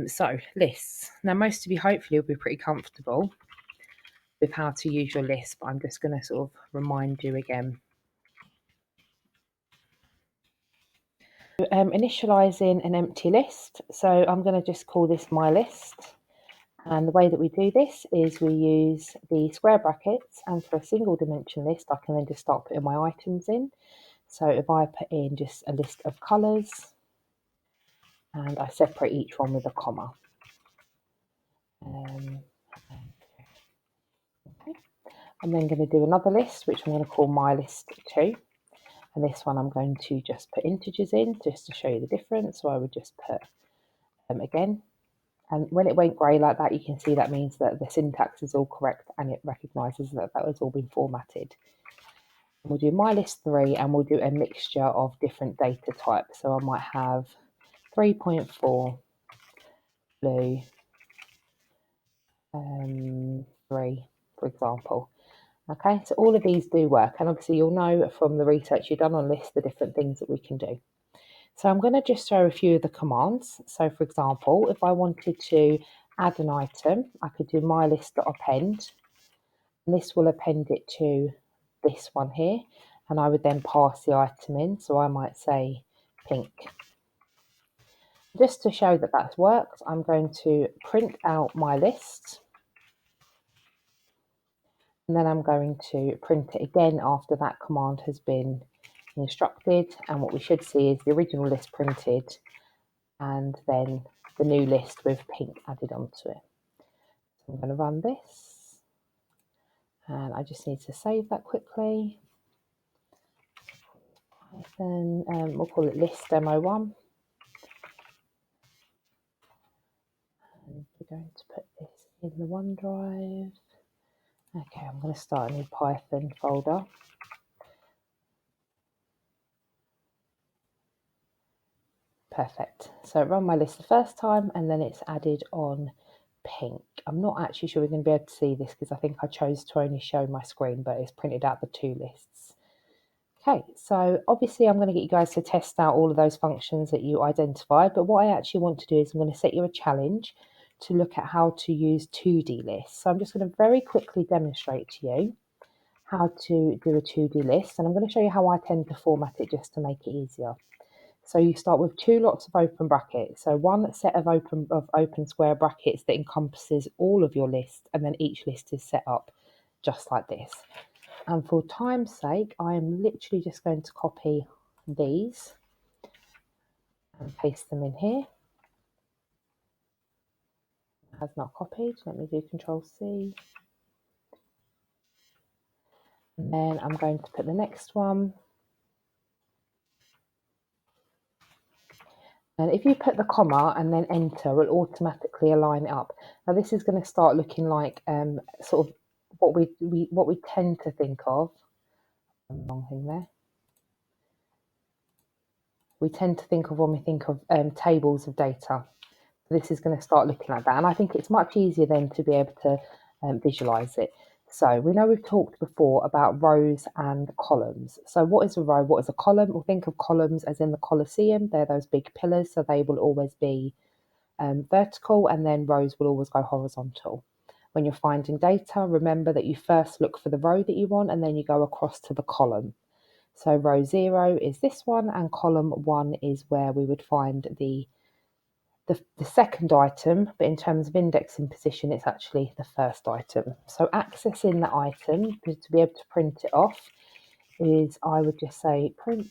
So lists. Now most of you hopefully will be pretty comfortable with how to use your list, but I'm just going to sort of remind you again. Initializing an empty list. So I'm going to just call this my list. And the way that we do this is we use the square brackets, and for a single dimension list, I can then just start putting my items in. So if I put in just a list of colours, and I separate each one with a comma. Okay. I'm then going to do another list, which I'm going to call my list 2. And this one I'm going to just put integers in just to show you the difference. So I would just put again. And when it went grey like that, you can see that means that the syntax is all correct and it recognises that that has all been formatted. We'll do my list 3 and we'll do a mixture of different data types. So I might have 3.4 blue, 3, for example. Okay, so all of these do work, and obviously you'll know from the research you've done on lists the different things that we can do. So I'm going to just show a few of the commands. So for example, if I wanted to add an item, I could do my list.append, and this will append it to this one here, and I would then pass the item in. So I might say pink. Just to show that that's worked, I'm going to print out my list. And then I'm going to print it again after that command has been instructed. And what we should see is the original list printed and then the new list with pink added onto it. So I'm going to run this. And I just need to save that quickly. Then we'll call it list demo 1. And we're going to put this in the OneDrive. Okay, I'm going to start a new Python folder. Perfect. So run my list the first time and then it's added on pink. I'm not actually sure we're going to be able to see this because I think I chose to only show my screen, but it's printed out the 2 lists. Okay, so obviously I'm going to get you guys to test out all of those functions that you identified, but what I actually want to do is I'm going to set you a challenge to look at how to use 2D lists. So I'm just going to very quickly demonstrate to you how to do a 2D list, and I'm going to show you how I tend to format it just to make it easier. So you start with 2 lots of open brackets. So one set of open square brackets that encompasses all of your list, and then each list is set up just like this. And for time's sake, I am literally just going to copy these and paste them in here. It has not copied. Let me do Control-C. And then I'm going to put the next one. And if you put the comma and then enter, it will automatically align it up. Now this is going to start looking like sort of what we tend to think of. Wrong thing there. We tend to think of when we think of tables of data. This is going to start looking like that, and I think it's much easier then to be able to visualize it. So we know we've talked before about rows and columns. So what is a row? What is a column? We'll think of columns as in the Colosseum. They're those big pillars, so they will always be vertical, and then rows will always go horizontal. When you're finding data, remember that you first look for the row that you want, and then you go across to the column. So row 0 is this one, and column 1 is where we would find the second item, but in terms of indexing position, it's actually the first item. So accessing the item to be able to print it off is, I would just say print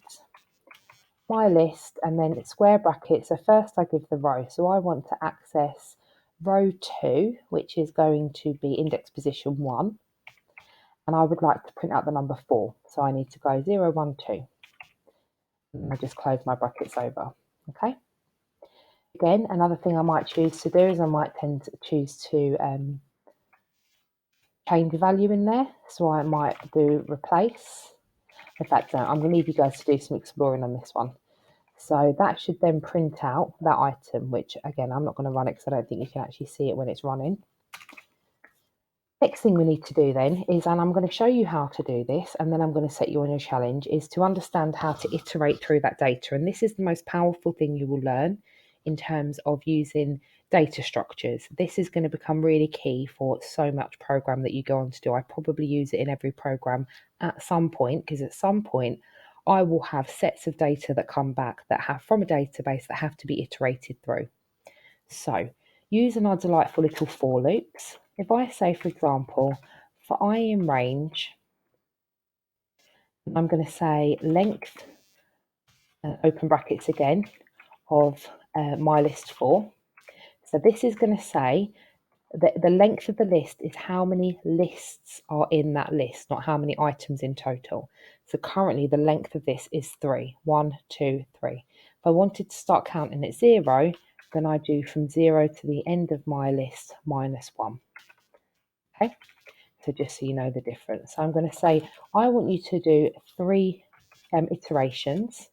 my list and then square brackets. So first I give the row. So I want to access row 2, which is going to be index position 1. And I would like to print out the number 4. So I need to go 0, 1, 2. And I just close my brackets over. Okay. Again, another thing I might choose to do is I might tend to choose to change the value in there. So I might do replace. In fact, I'm going to leave you guys to do some exploring on this one. So that should then print out that item, which again, I'm not going to run it because I don't think you can actually see it when it's running. Next thing we need to do then is, and I'm going to show you how to do this, and then I'm going to set you on your challenge, is to understand how to iterate through that data. And this is the most powerful thing you will learn in terms of using data structures. This is going to become really key for so much program that you go on to do. I probably use it in every program at some point, because at some point I will have sets of data that come back that have from a database that have to be iterated through. So using our delightful little for loops, if I say, for example, for I in range, I'm going to say length, open brackets again, of my list 4. So this is going to say that the length of the list is how many lists are in that list, not how many items in total. So currently the length of this is 3. 1, 2, 3. If I wanted to start counting at 0, then I do from 0 to the end of my list minus 1. Okay, so just so you know the difference. So I'm going to say I want you to do 3 iterations.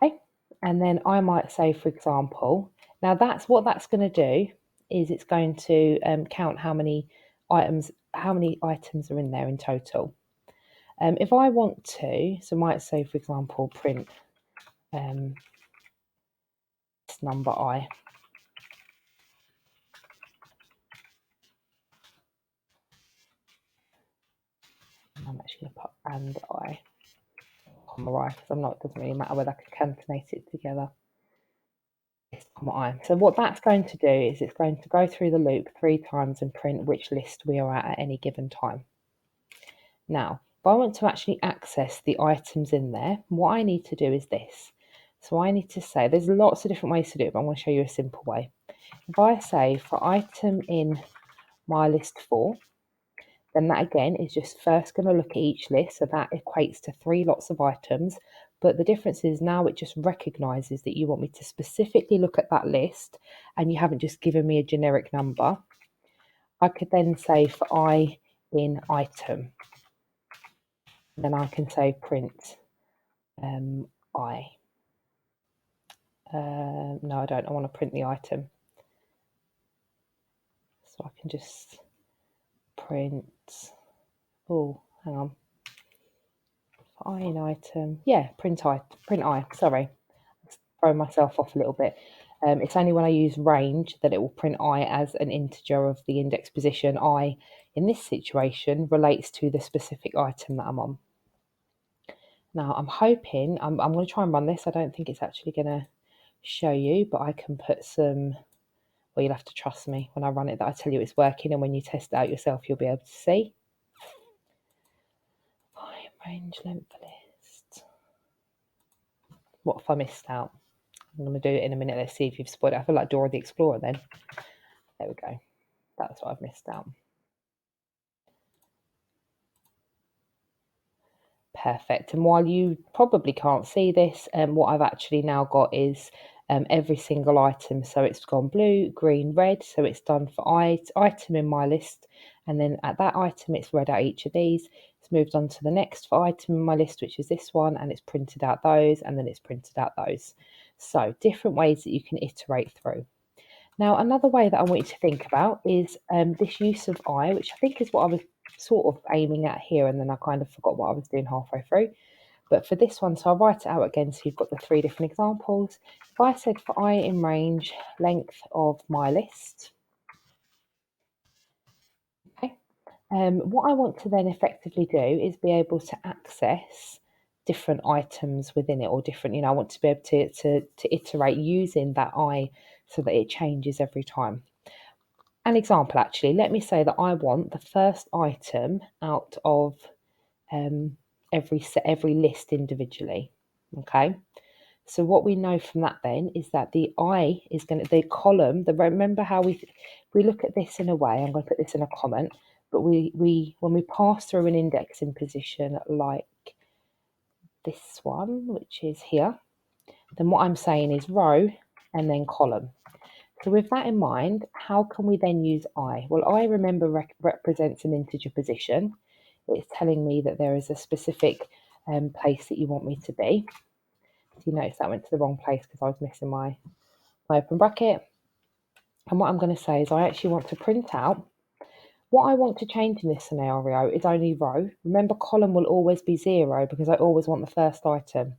Okay, and then I might say, for example, now that's what that's going to do is it's going to count how many items are in there in total. If I want to, so I might say, for example, print this number I. I'm actually going to put and I on the right, because I'm not, it doesn't really matter whether I can concatenate it together. So what that's going to do is it's going to go through the loop 3 times and print which list we are at any given time. Now, if I want to actually access the items in there, what I need to do is this. So I need to say, there's lots of different ways to do it, but I'm going to show you a simple way. If I say for item in my list 4, then that again is just first going to look at each list. So that equates to 3 lots of items. But the difference is now it just recognizes that you want me to specifically look at that list and you haven't just given me a generic number. I could then say for I in item. Then I can say print I. No, I don't. I want to print the item. So I can just print. Oh, hang on. I in item. Yeah, print I. Sorry, throwing myself off a little bit. It's only when I use range that it will print I as an integer of the index position. I, in this situation, relates to the specific item that I'm on. Now, I'm hoping, I'm going to try and run this. I don't think it's actually going to show you, but I can put some, well, you'll have to trust me when I run it that I tell you it's working, and when you test it out yourself, you'll be able to see. Range length list. What if I missed out? I'm going to do it in a minute. Let's see if you've spoiled it. I feel like Dora the Explorer then. There we go. That's what I've missed out. Perfect. And while you probably can't see this, what I've actually now got is every single item. So it's gone blue, green, red. So it's done for item in my list. And then at that item, it's read out each of these. It's moved on to the next for item in my list, which is this one. And it's printed out those. And then it's printed out those. So different ways that you can iterate through. Now, another way that I want you to think about is this use of I, which I think is what I was sort of aiming at here, and then I kind of forgot what I was doing halfway through. But for this one, so I'll write it out again so you've got the 3 different examples. If I said for I in range, length of my list, okay, what I want to then effectively do is be able to access different items within it, or different, I want to be able to iterate using that I so that it changes every time. An example, actually, let me say that I want the first item out of every list individually. Okay, so what we know from that then is that the I is going to, the column, remember how we look at this in a way, I'm going to put this in a comment, but we when we pass through an indexing position like this one, which is here, then what I'm saying is row and then column. So with that in mind, how can we then use I? Well, I, remember, represents an integer position. It's telling me that there is a specific place that you want me to be. So you notice that went to the wrong place because I was missing my open bracket. And what I'm going to say is I actually want to print out What I want to change in this scenario is only row. Remember, column will always be 0 because I always want the first item.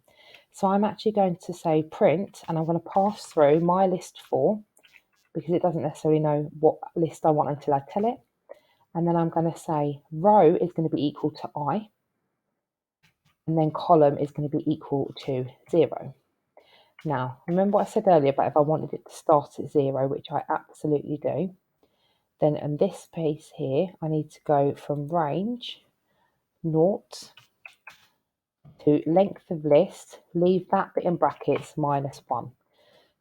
So I'm actually going to say print, and I'm going to pass through my list 4 because it doesn't necessarily know what list I want until I tell it. And then I'm going to say row is going to be equal to I, and then column is going to be equal to 0. Now, remember what I said earlier about if I wanted it to start at 0, which I absolutely do, then in this piece here, I need to go from range 0 to length of list, leave that bit in brackets, -1.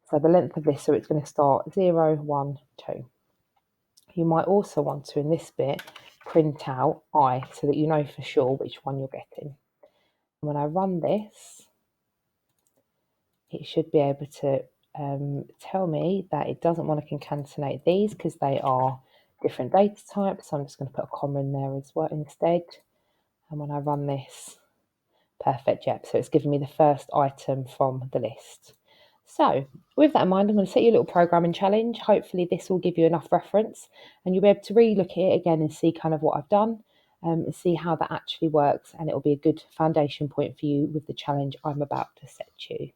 So the length of list, so it's going to start 0, 1, 2. You might also want to, in this bit, print out I so that you know for sure which one you're getting. And when I run this, it should be able to tell me that it doesn't want to concatenate these because they are different data types. So I'm just going to put a comma in there as well instead. And when I run this, perfect, yep. So it's giving me the first item from the list. So with that in mind, I'm going to set you a little programming challenge. Hopefully this will give you enough reference and you'll be able to re-look at it again and see kind of what I've done and see how that actually works. And it will be a good foundation point for you with the challenge I'm about to set you.